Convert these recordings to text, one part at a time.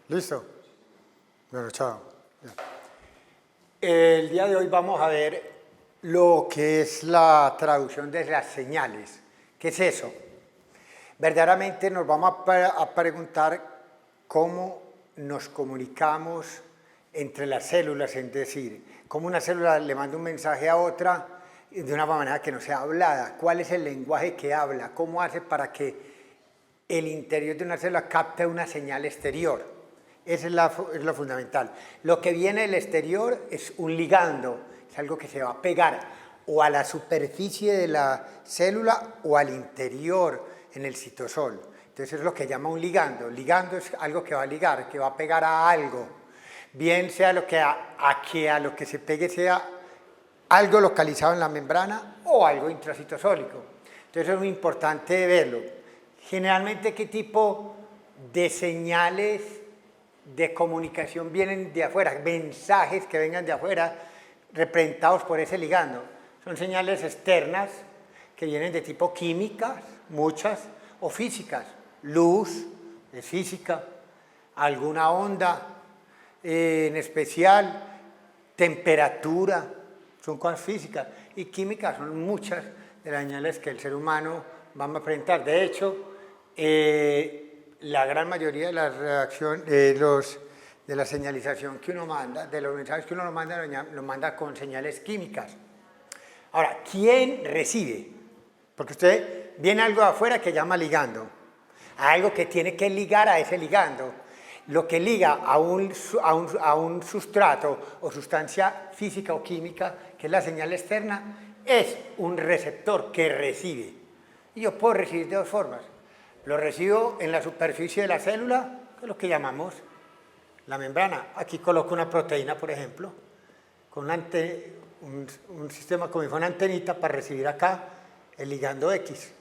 ¿Listo? Bueno, chao. Ya. El día de hoy vamos a ver lo que es la traducción de las señales. ¿Qué es eso? Verdaderamente nos vamos a preguntar cómo nos comunicamos entre las células, es decir, cómo una célula le manda un mensaje a otra de una manera que no sea hablada. ¿Cuál es el lenguaje que habla? ¿Cómo hace para que el interior de una célula capte una señal exterior? Eso es lo fundamental. Lo que viene del exterior es un ligando, es algo que se va a pegar o a la superficie de la célula o al interior en el citosol. Entonces es lo que llama un ligando. Ligando es algo que va a ligar, que va a pegar a algo. Bien sea lo que a lo que se pegue sea algo localizado en la membrana o algo intracitosólico. Entonces es muy importante verlo. Generalmente, ¿qué tipo de señales de comunicación vienen de afuera? Mensajes que vengan de afuera representados por ese ligando. Son señales externas que vienen de tipo químicas, muchas, o físicas. Luz, es física, alguna onda en especial, temperatura, son cosas físicas, y químicas son muchas de las señales que el ser humano va a presentar. De hecho, la gran mayoría de las reacciones, de la señalización que uno manda, de los mensajes que uno lo manda con señales químicas. Ahora, ¿quién recibe? Porque usted viene algo de afuera que llama ligando, a algo que tiene que ligar a ese ligando. Lo que liga a un sustrato o sustancia física o química, que es la señal externa, es un receptor que recibe. Y yo puedo recibir de dos formas. Lo recibo en la superficie de la célula, que es lo que llamamos la membrana. Aquí coloco una proteína, por ejemplo, con un sistema como si fuera una antenita para recibir acá el ligando X.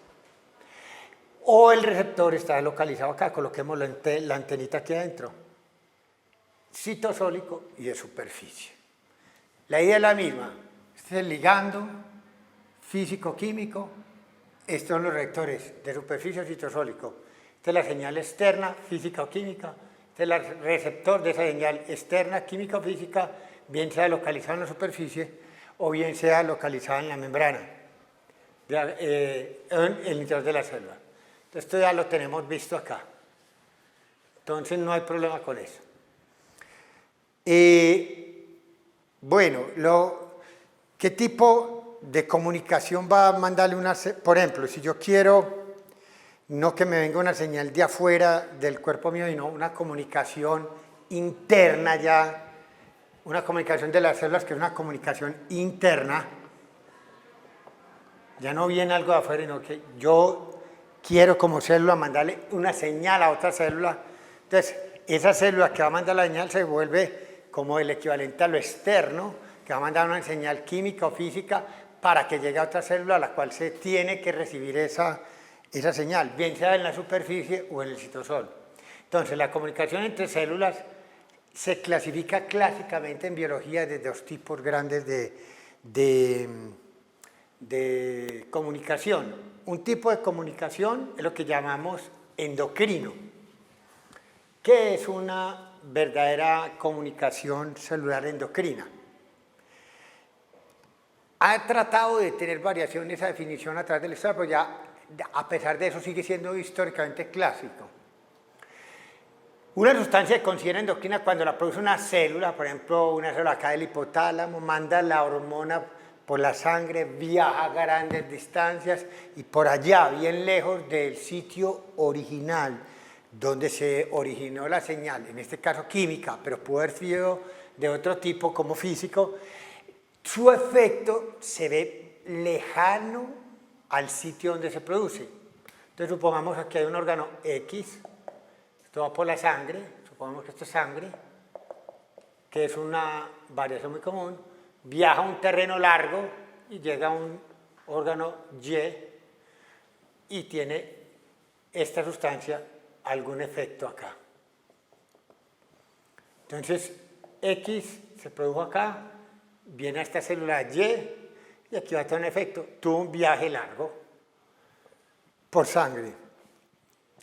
O el receptor está localizado acá, coloquemos la antenita aquí adentro. Citosólico y de superficie. La idea es la misma. Este es el ligando físico-químico. Estos son los receptores de superficie o citosólico. Esta es la señal externa, física o química. Este es el receptor de esa señal externa, química o física, bien sea localizado en la superficie o bien sea localizado en la membrana, en el interior de la célula. Esto ya lo tenemos visto acá. Entonces no hay problema con eso. Bueno, ¿qué tipo de comunicación va a mandarle una? Por ejemplo, si yo quiero, no que me venga una señal de afuera del cuerpo mío, sino una comunicación interna ya, una comunicación de las células que es una comunicación interna, ya no viene algo de afuera, sino que yo quiero como célula mandarle una señal a otra célula. Entonces, esa célula que va a mandar la señal se vuelve como el equivalente a lo externo, que va a mandar una señal química o física para que llegue a otra célula a la cual se tiene que recibir esa señal, bien sea en la superficie o en el citosol. Entonces, la comunicación entre células se clasifica clásicamente en biología de dos tipos grandes de comunicación. Un tipo de comunicación es lo que llamamos endocrino, que es una verdadera comunicación celular endocrina. Ha tratado de tener variaciones esa definición a través de la historia, pero ya a pesar de eso sigue siendo históricamente clásico. Una sustancia que considera endocrina cuando la produce una célula, por ejemplo, una célula acá del hipotálamo, manda la hormona por la sangre, viaja a grandes distancias y por allá, bien lejos del sitio original donde se originó la señal, en este caso química, pero pudo haber sido de otro tipo como físico, su efecto se ve lejano al sitio donde se produce. Entonces supongamos que aquí hay un órgano X, esto va por la sangre, supongamos que esto es sangre, que es una variación muy común, viaja un terreno largo y llega a un órgano Y tiene esta sustancia algún efecto acá. Entonces, X se produjo acá, viene a esta célula y aquí va a tener un efecto. Tuvo un viaje largo por sangre.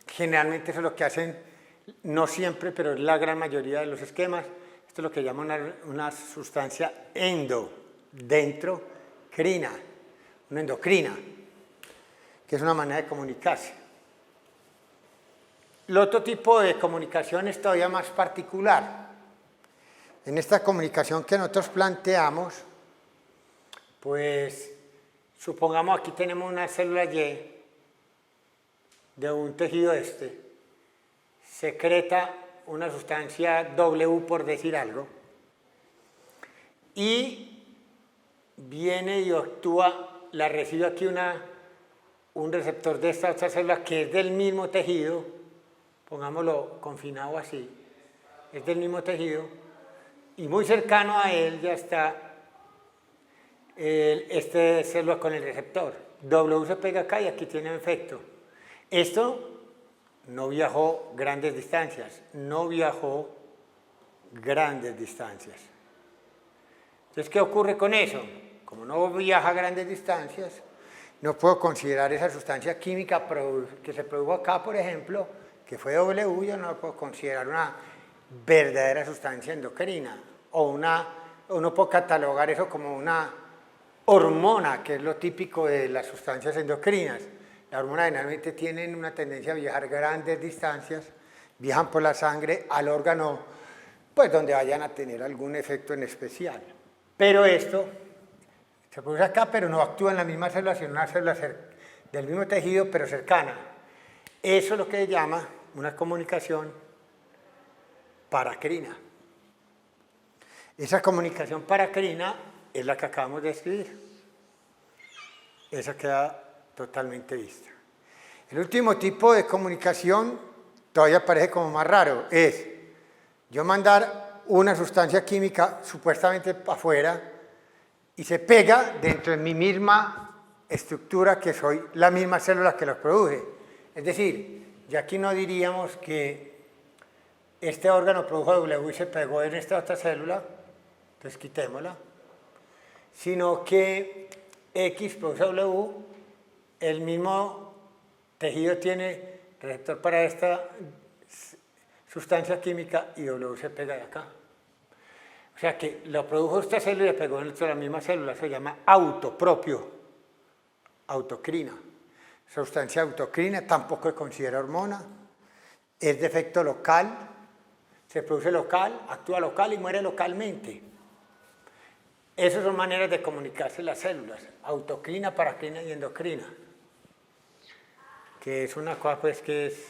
Generalmente eso es lo que hacen no siempre, pero es la gran mayoría de los esquemas. Esto es lo que llaman una sustancia endocrina, una endocrina, que es una manera de comunicarse. El otro tipo de comunicación es todavía más particular. En esta comunicación que nosotros planteamos, pues supongamos aquí tenemos una célula Y de un tejido secreta una sustancia W, por decir algo, y viene y actúa, la recibe aquí un receptor de esta otra célula que es del mismo tejido, pongámoslo confinado así, es del mismo tejido, y muy cercano a él ya está esta célula con el receptor. W se pega acá y aquí tiene efecto. Esto no viajó grandes distancias, Entonces, ¿qué ocurre con eso? Como no viaja a grandes distancias, no puedo considerar esa sustancia química que se produjo acá, por ejemplo, que fue W, yo no lo puedo considerar una verdadera sustancia endocrina, o no puedo catalogar eso como una hormona, que es lo típico de las sustancias endocrinas. Las hormonas generalmente tienen una tendencia a viajar grandes distancias, viajan por la sangre al órgano, pues donde vayan a tener algún efecto en especial. Pero esto se produce acá, pero no actúa en la misma célula, sino en una célula del mismo tejido, pero cercana. Eso es lo que se llama una comunicación paracrina. Esa comunicación paracrina es la que acabamos de escribir. Esa queda totalmente vista. El último tipo de comunicación todavía parece como más raro, es yo mandar una sustancia química supuestamente afuera y se pega dentro de mi misma estructura, que soy la misma célula que lo produce. Es decir, ya aquí no diríamos que este órgano produjo W y se pegó en esta otra célula, entonces quitémosla, sino que X produce W, el mismo tejido tiene receptor para esta sustancia química y W se pega de acá. O sea que lo produjo esta célula y le pegó dentro de la misma célula, se llama autopropio, autocrina. Sustancia autocrina tampoco se considera hormona, es de efecto local, se produce local, actúa local y muere localmente. Esas son maneras de comunicarse las células, autocrina, paracrina y endocrina, que es una cosa pues que es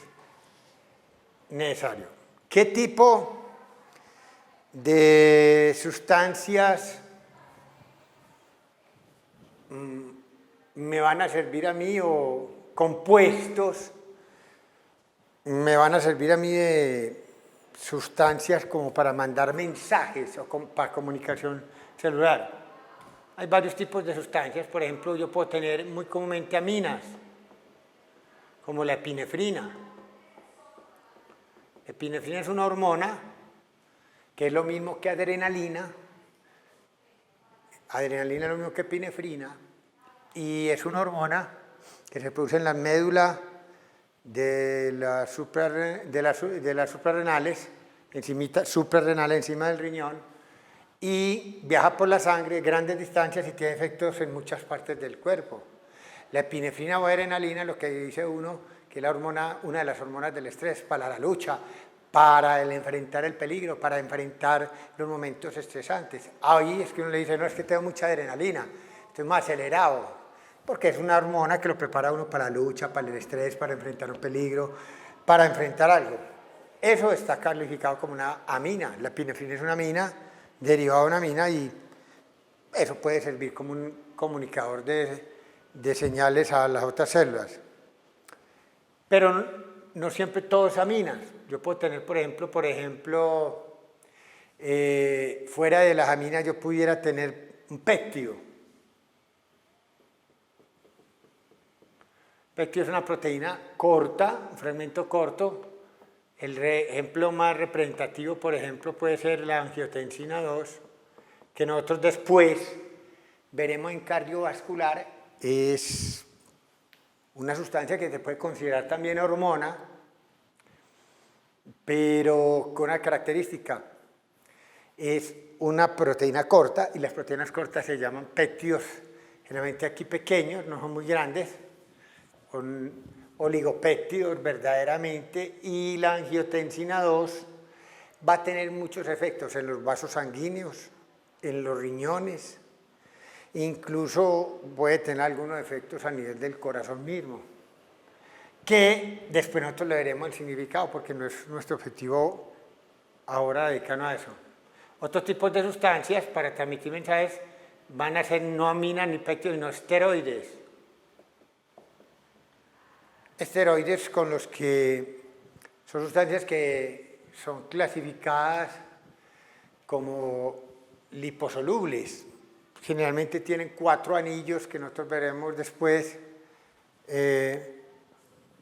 necesario. ¿Qué tipo de sustancias me van a servir a mí, o compuestos me van a servir a mí de sustancias como para mandar mensajes o para comunicación celular? Hay varios tipos de sustancias. Por ejemplo, yo puedo tener muy comúnmente aminas, como la epinefrina. Epinefrina es una hormona que es lo mismo que adrenalina. Adrenalina es lo mismo que epinefrina, y es una hormona que se produce en la médula de las suprarrenales, suprarrenales encima del riñón, y viaja por la sangre grandes distancias y tiene efectos en muchas partes del cuerpo. La epinefrina o adrenalina, lo que dice uno, que es la hormona, una de las hormonas del estrés para la lucha, para enfrentar el peligro, para enfrentar los momentos estresantes. Ahí es que uno le dice, no, es que tengo mucha adrenalina, estoy más acelerado, porque es una hormona que lo prepara a uno para la lucha, para el estrés, para enfrentar un peligro, para enfrentar algo. Eso está calificado como una amina. La epinefrina es una amina, derivada de una amina, y eso puede servir como un comunicador de señales a las otras células. Pero no siempre todo es aminas. Yo puedo tener, por ejemplo, fuera de las aminas yo pudiera tener un péptido. Péptido es una proteína corta, un fragmento corto. El ejemplo más representativo, por ejemplo, puede ser la angiotensina 2, que nosotros después veremos en cardiovascular. Es una sustancia que se puede considerar también hormona, pero con una característica. Es una proteína corta y las proteínas cortas se llaman péptidos, generalmente aquí pequeños, no son muy grandes, son oligopéptidos verdaderamente, y la angiotensina 2 va a tener muchos efectos en los vasos sanguíneos, en los riñones, incluso puede tener algunos efectos a nivel del corazón mismo, que después nosotros le veremos el significado porque no es nuestro objetivo ahora dedicarnos a eso. Otros tipos de sustancias para transmitir mensajes van a ser no aminas ni péptidos, sino esteroides. Esteroides con los que son sustancias que son clasificadas como liposolubles. Generalmente tienen 4 anillos que nosotros veremos después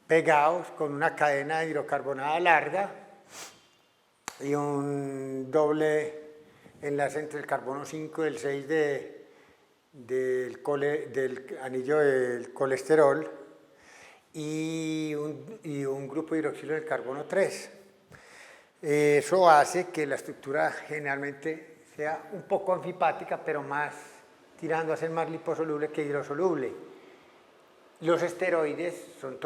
pegados con una cadena de hidrocarbonada larga y un doble enlace entre el carbono 5 y el 6 del anillo del colesterol y un grupo de hidroxilo del carbono 3. Eso hace que la estructura generalmente sea un poco anfipática, pero más tirando a ser más liposoluble que hidrosoluble. Los esteroides son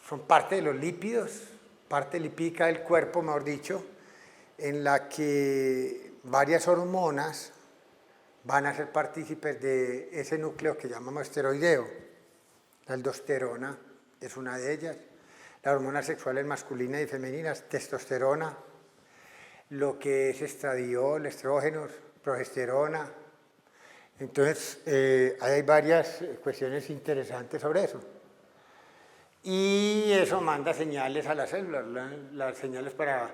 son parte de los lípidos, parte lipídica del cuerpo, mejor dicho, en la que varias hormonas van a ser partícipes de ese núcleo que llamamos esteroideo. La aldosterona es una de ellas, las hormonas sexuales masculinas y femeninas, testosterona, lo que es estradiol, estrógenos, progesterona. Entonces, hay varias cuestiones interesantes sobre eso. Y eso manda señales a las células, las señales para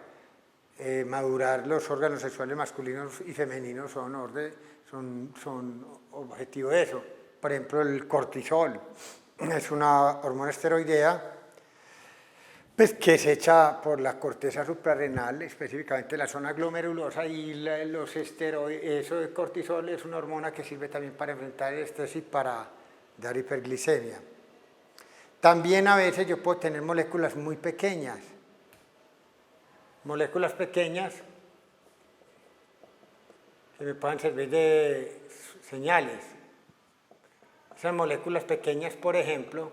madurar los órganos sexuales masculinos y femeninos son objetivo de eso. Por ejemplo, el cortisol es una hormona esteroidea pues, que se echa por la corteza suprarrenal, específicamente la zona glomerulosa, y los esteroides, eso de cortisol es una hormona que sirve también para enfrentar el estrés y para dar hiperglicemia. También a veces yo puedo tener moléculas muy pequeñas, que me puedan servir de señales. Esas moléculas pequeñas, por ejemplo,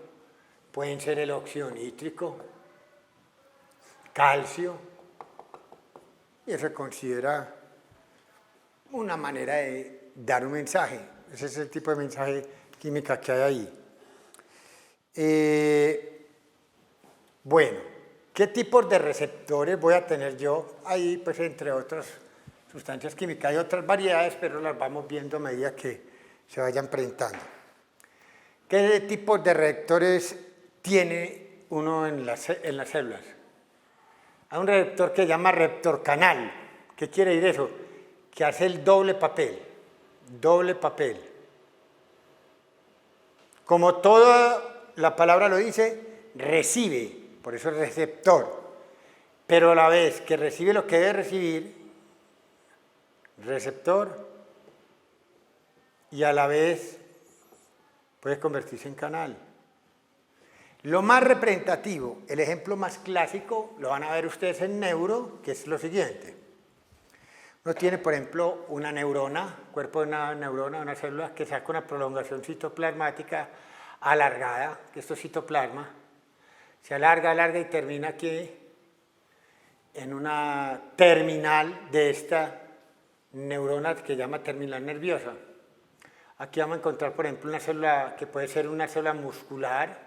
pueden ser el óxido nítrico, calcio, y eso se considera una manera de dar un mensaje. Ese es el tipo de mensaje química que hay ahí. Bueno, ¿qué tipos de receptores voy a tener yo? Ahí, pues, entre otras sustancias químicas. Hay otras variedades, pero las vamos viendo a medida que se vayan presentando. ¿Qué tipos de receptores tiene uno en las células? Hay un receptor que se llama receptor canal. ¿Qué quiere decir eso? Que hace el doble papel. Como toda la palabra lo dice, recibe, por eso es receptor. Pero a la vez que recibe lo que debe recibir, receptor, y a la vez puede convertirse en canal. Lo más representativo, el ejemplo más clásico, lo van a ver ustedes en neuro, que es lo siguiente. Uno tiene, por ejemplo, una neurona, cuerpo de una neurona, una célula que saca una prolongación citoplasmática alargada, que esto es citoplasma, se alarga y termina aquí en una terminal de esta neurona que se llama terminal nerviosa. Aquí vamos a encontrar, por ejemplo, una célula que puede ser una célula muscular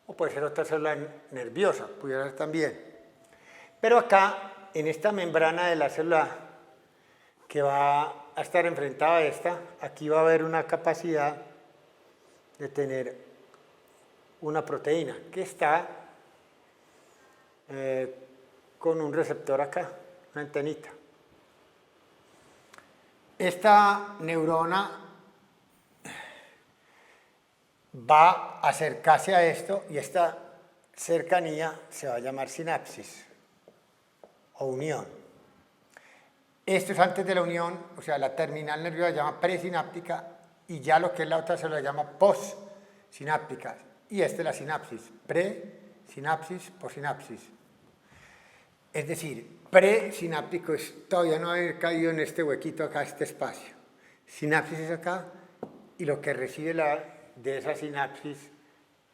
o puede ser otra célula nerviosa, pudiera ser también. Pero acá, en esta membrana de la célula que va a estar enfrentada a esta, aquí va a haber una capacidad de tener una proteína que está con un receptor acá, una antenita. Esta neurona va a acercarse a esto y esta cercanía se va a llamar sinapsis o unión. Esto es antes de la unión, o sea, la terminal nerviosa se llama presináptica y ya lo que es la otra se la llama postsináptica. y esta es la sinapsis, pre-sinapsis, possinapsis. Es decir, presináptico es todavía no haber caído en este huequito acá, este espacio. Sinapsis es acá y lo que recibe de esa sinapsis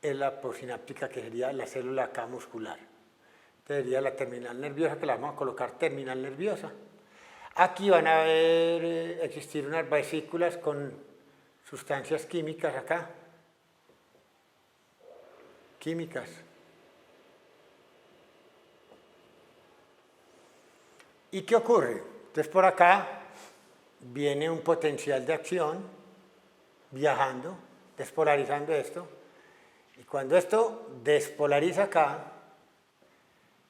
es la postsináptica, que sería la célula acá muscular. Esta sería la terminal nerviosa, que la vamos a colocar terminal nerviosa. Aquí van a existir unas vesículas con sustancias químicas acá. Químicas. ¿Y qué ocurre? Entonces por acá viene un potencial de acción viajando, despolarizando esto, y cuando esto despolariza acá,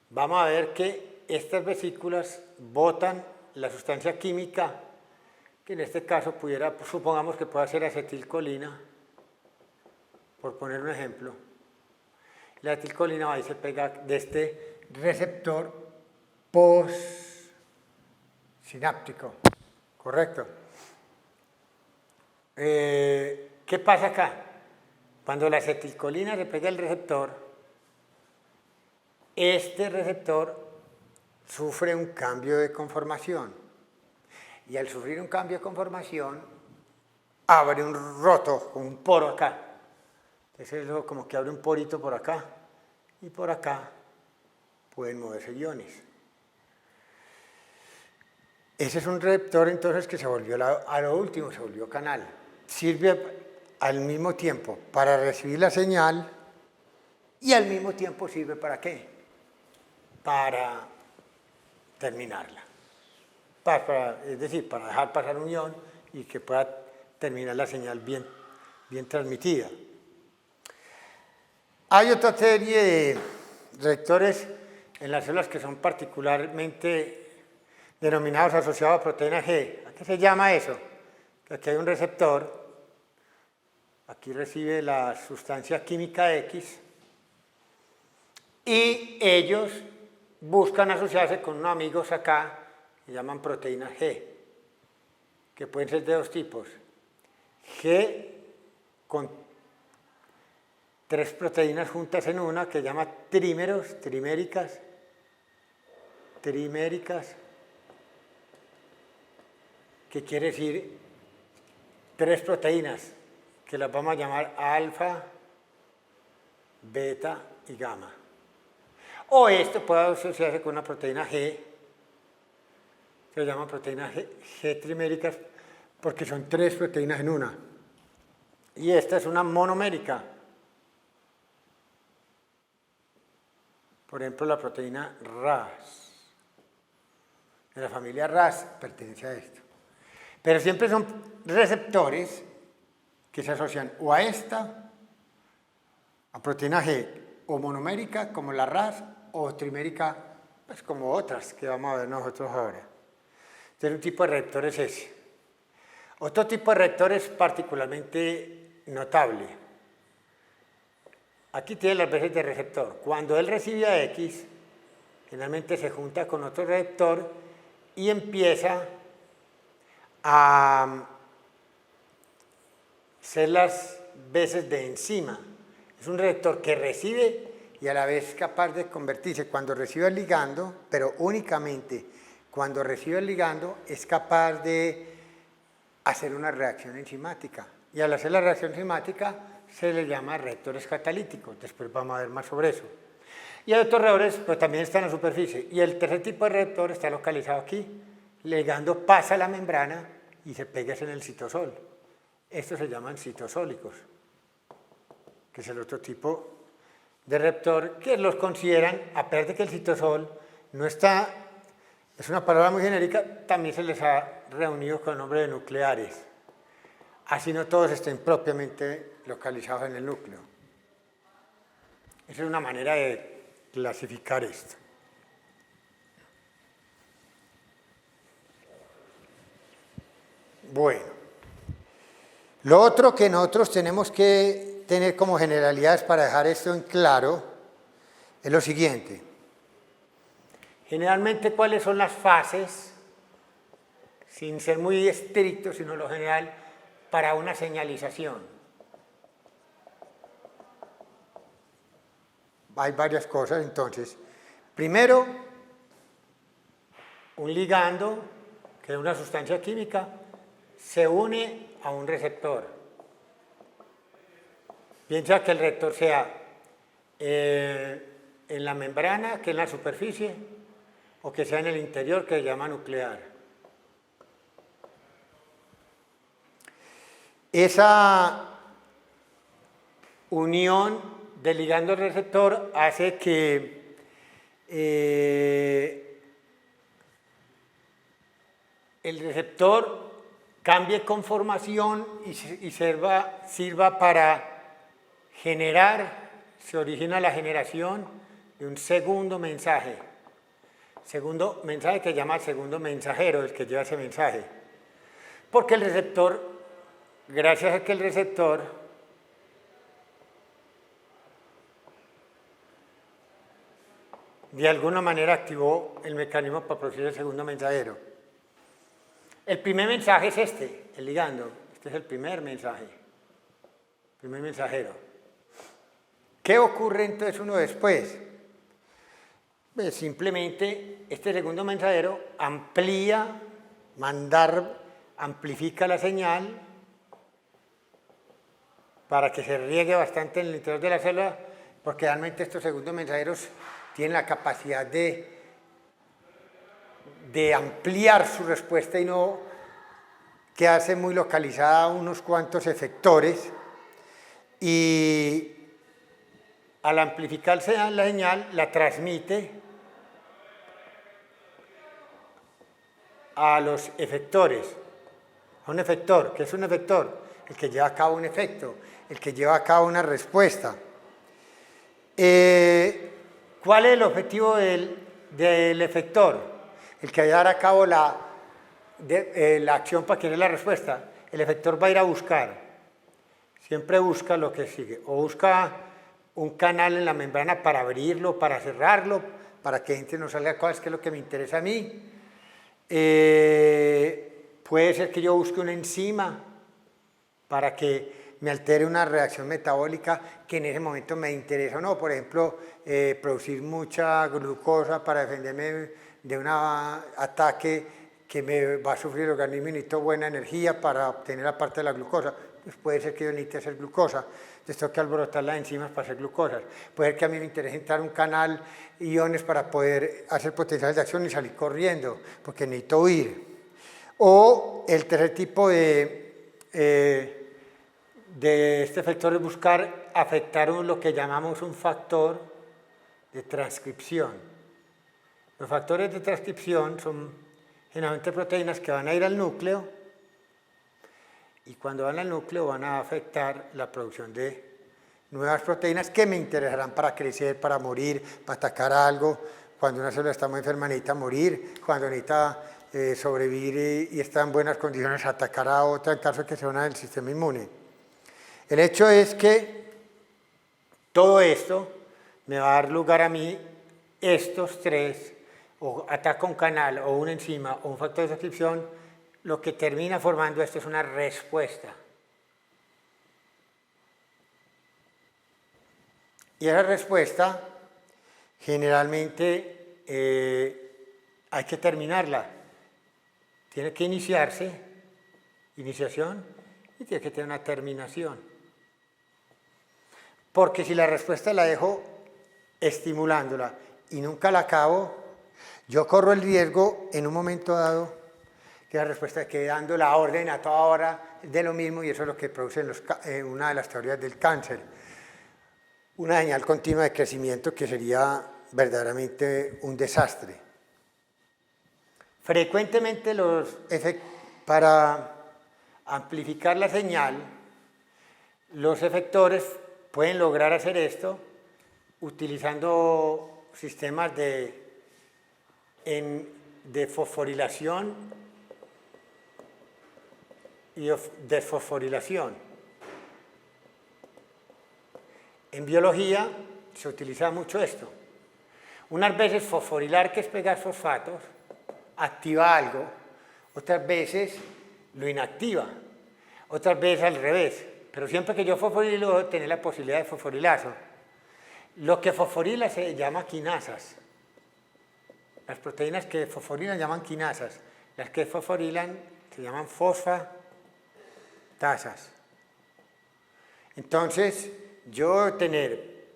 vamos a ver que estas vesículas botan la sustancia química, que en este caso supongamos que pueda ser acetilcolina, por poner un ejemplo. La acetilcolina va y se pega de este receptor postsináptico, ¿correcto? ¿Qué pasa acá? Cuando la acetilcolina se pega al receptor, este receptor sufre un cambio de conformación. Y al sufrir un cambio de conformación, abre un roto, un poro acá. Entonces es como que abre un porito por acá, y por acá pueden moverse iones. Ese es un receptor entonces que se volvió a lo último, se volvió canal. Sirve al mismo tiempo para recibir la señal y al mismo tiempo sirve ¿para qué? Para terminarla. Es decir, para dejar pasar un ion y que pueda terminar la señal bien transmitida. Hay otra serie de receptores en las células que son particularmente denominados asociados a proteína G. ¿A qué se llama eso? Aquí hay un receptor, aquí recibe la sustancia química X, y ellos buscan asociarse con unos amigos acá, que llaman proteína G, que pueden ser de dos tipos. G con 3 proteínas juntas en una, que se llama trímeros, triméricas, que quiere decir 3 proteínas, que las vamos a llamar alfa, beta y gamma. O esto puede asociarse con una proteína G, se llama proteína G triméricas, porque son 3 proteínas en una. Y esta es una monomérica. Por ejemplo, la proteína RAS. En la familia RAS pertenece a esto. Pero siempre son receptores que se asocian o a esta, a proteína G, o monomérica como la RAS, o trimérica, pues como otras que vamos a ver nosotros ahora. Entonces un tipo de receptor es ese. Otro tipo de receptor es particularmente notable. Aquí tiene las veces de receptor. Cuando él recibe a X, generalmente se junta con otro receptor y empieza a ser las veces de enzima. Es un receptor que recibe y a la vez es capaz de convertirse cuando recibe el ligando, pero únicamente cuando recibe el ligando es capaz de hacer una reacción enzimática. Y al hacer la reacción enzimática se le llama receptores catalíticos. Después vamos a ver más sobre eso. Y hay otros receptores, pero también están en la superficie. Y el tercer tipo de receptor está localizado aquí. El ligando pasa la membrana y se pega en el citosol. Estos se llaman citosólicos, que es el otro tipo de receptor que los consideran, a pesar de que el citosol no está, es una palabra muy genérica, también se les ha reunido con el nombre de nucleares. Así no todos estén propiamente localizados en el núcleo. Esa es una manera de clasificar esto. Bueno, lo otro que nosotros tenemos que tener como generalidades para dejar esto en claro es lo siguiente. Generalmente, ¿cuáles son las fases? Sin ser muy estricto, sino lo general, para una señalización. hay varias cosas. Entonces, primero, un ligando, que es una sustancia química, se une a un receptor. Piensa que el receptor sea en la membrana, que es la superficie, o que sea en el interior, que se llama nuclear. Esa unión del ligando al receptor hace que el receptor cambie conformación y sirva para generar, se origina la generación de un segundo mensaje. Segundo mensaje que se llama segundo mensajero, el que lleva ese mensaje. Porque el receptor, gracias a que el receptor de alguna manera activó el mecanismo para producir el segundo mensajero. El primer mensaje es este, el ligando. Este es el primer mensaje, primer mensajero. ¿Qué ocurre entonces uno después? Pues simplemente este segundo mensajero amplifica la señal para que se riegue bastante en el interior de la célula, porque realmente estos segundos mensajeros tienen la capacidad de ampliar su respuesta y no quedarse muy localizada a unos cuantos efectores. Y al amplificarse la señal, la transmite a los efectores, a un efector. ¿Qué es un efector? El que lleva a cabo un efecto, el que lleva a cabo una respuesta. ¿Cuál es el objetivo del efector? El que llevar a cabo la acción para que dé la respuesta. El efector va a ir a buscar, siempre busca lo que sigue, o busca un canal en la membrana para abrirlo, para cerrarlo, para que entre no salga cosas, que es lo que me interesa a mí. Puede ser que yo busque una enzima para que me altere una reacción metabólica que en ese momento me interesa o no. Por ejemplo, producir mucha glucosa para defenderme de un ataque que me va a sufrir el organismo y necesito buena energía para obtener la parte de la glucosa. Pues puede ser que yo necesite hacer glucosa, entonces tengo que alborotar las enzimas para hacer glucosas. Puede ser que a mí me interese entrar a un canal iones para poder hacer potenciales de acción y salir corriendo, porque necesito huir. O el tercer tipo de este efector es buscar afectar lo que llamamos un factor de transcripción. Los factores de transcripción son generalmente proteínas que van a ir al núcleo, y cuando van al núcleo van a afectar la producción de nuevas proteínas que me interesarán para crecer, para morir, para atacar algo. Cuando una célula está muy enferma necesita morir, cuando necesita sobrevivir y está en buenas condiciones atacar a otra en caso de que se una del sistema inmune. El hecho es que todo esto me va a dar lugar a mí estos tres, o ataca un canal, o una enzima, o un factor de transcripción. Lo que termina formando esto es una respuesta. Y esa respuesta, generalmente, hay que terminarla. Tiene que iniciarse, iniciación, y tiene que tener una terminación. Porque si la respuesta la dejo estimulándola y nunca la acabo, yo corro el riesgo en un momento dado que la respuesta quede dando la orden a toda hora de lo mismo, y eso es lo que produce una de las teorías del cáncer. Una señal continua de crecimiento que sería verdaderamente un desastre. Frecuentemente para amplificar la señal, los efectores pueden lograr hacer esto utilizando sistemas de fosforilación y desfosforilación. En biología se utiliza mucho esto. Unas veces fosforilar, que es pegar fosfatos, activa algo, otras veces lo inactiva, otras veces al revés. Pero siempre que yo fosforilo, tener la posibilidad de fosforilazo. Lo que fosforila se llama quinasas. Las proteínas que fosforilan llaman quinasas. Las que fosforilan se llaman fosfatasas. Entonces, yo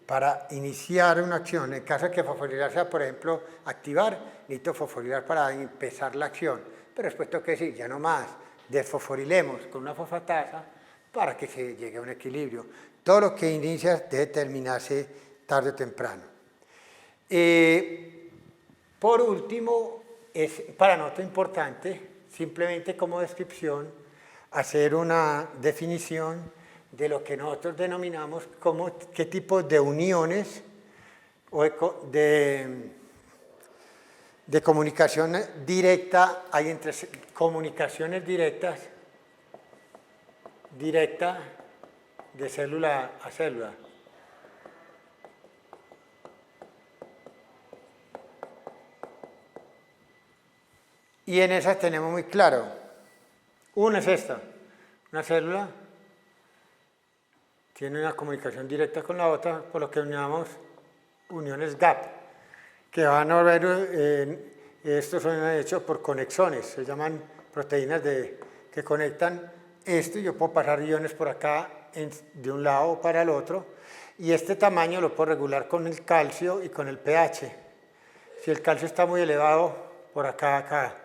para iniciar una acción, en caso de que fosforilar sea, por ejemplo, activar, necesito fosforilar para empezar la acción. Pero después tengo que decir, ya no más, desfosforilemos con una fosfatasa para que se llegue a un equilibrio. Todo lo que inicia debe terminarse tarde o temprano. Por último, es para nosotros importante, simplemente como descripción, hacer una definición de lo que nosotros denominamos como qué tipo de uniones o de comunicación directa hay entre comunicaciones directa de célula a célula. Y en esas tenemos muy claro. Una es esta, una célula tiene una comunicación directa con la otra, por lo que llamamos uniones gap, que van a ver, estos son hechos por conexones, se llaman proteínas que conectan esto, y yo puedo pasar iones por acá de un lado para el otro, y este tamaño lo puedo regular con el calcio y con el pH. Si el calcio está muy elevado, por acá,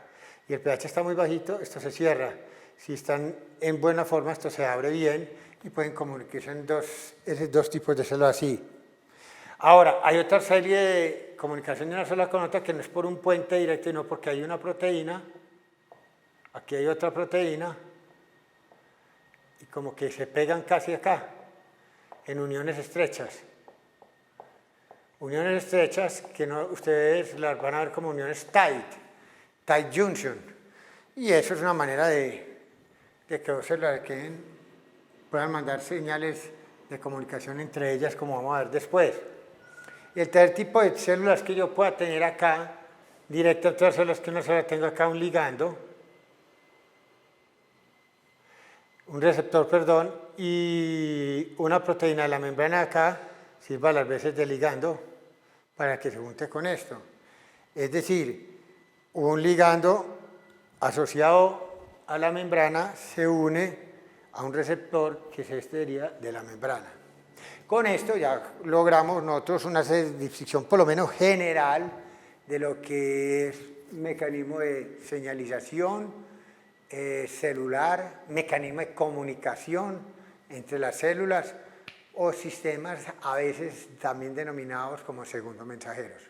y el pH está muy bajito, esto se cierra. Si están en buena forma, esto se abre bien, y pueden comunicarse en esos dos tipos de células así. Ahora, hay otra serie de comunicación de una célula con otra que no es por un puente directo, sino porque hay una proteína, aquí hay otra proteína, y como que se pegan casi acá, en uniones estrechas. Uniones estrechas que ustedes las van a ver como uniones tight junction. Y eso es una manera de que dos células puedan mandar señales de comunicación entre ellas, como vamos a ver después. Y el tercer tipo de células que yo pueda tener acá, directo a otras células, que una célula tengo acá un ligando, un receptor, perdón, y una proteína de la membrana de acá sirva a las veces de ligando para que se junte con esto. Es decir, un ligando asociado a la membrana se une a un receptor que se sería de la membrana. Con esto ya logramos nosotros una descripción por lo menos general de lo que es mecanismo de señalización celular, mecanismo de comunicación entre las células o sistemas a veces también denominados como segundos mensajeros.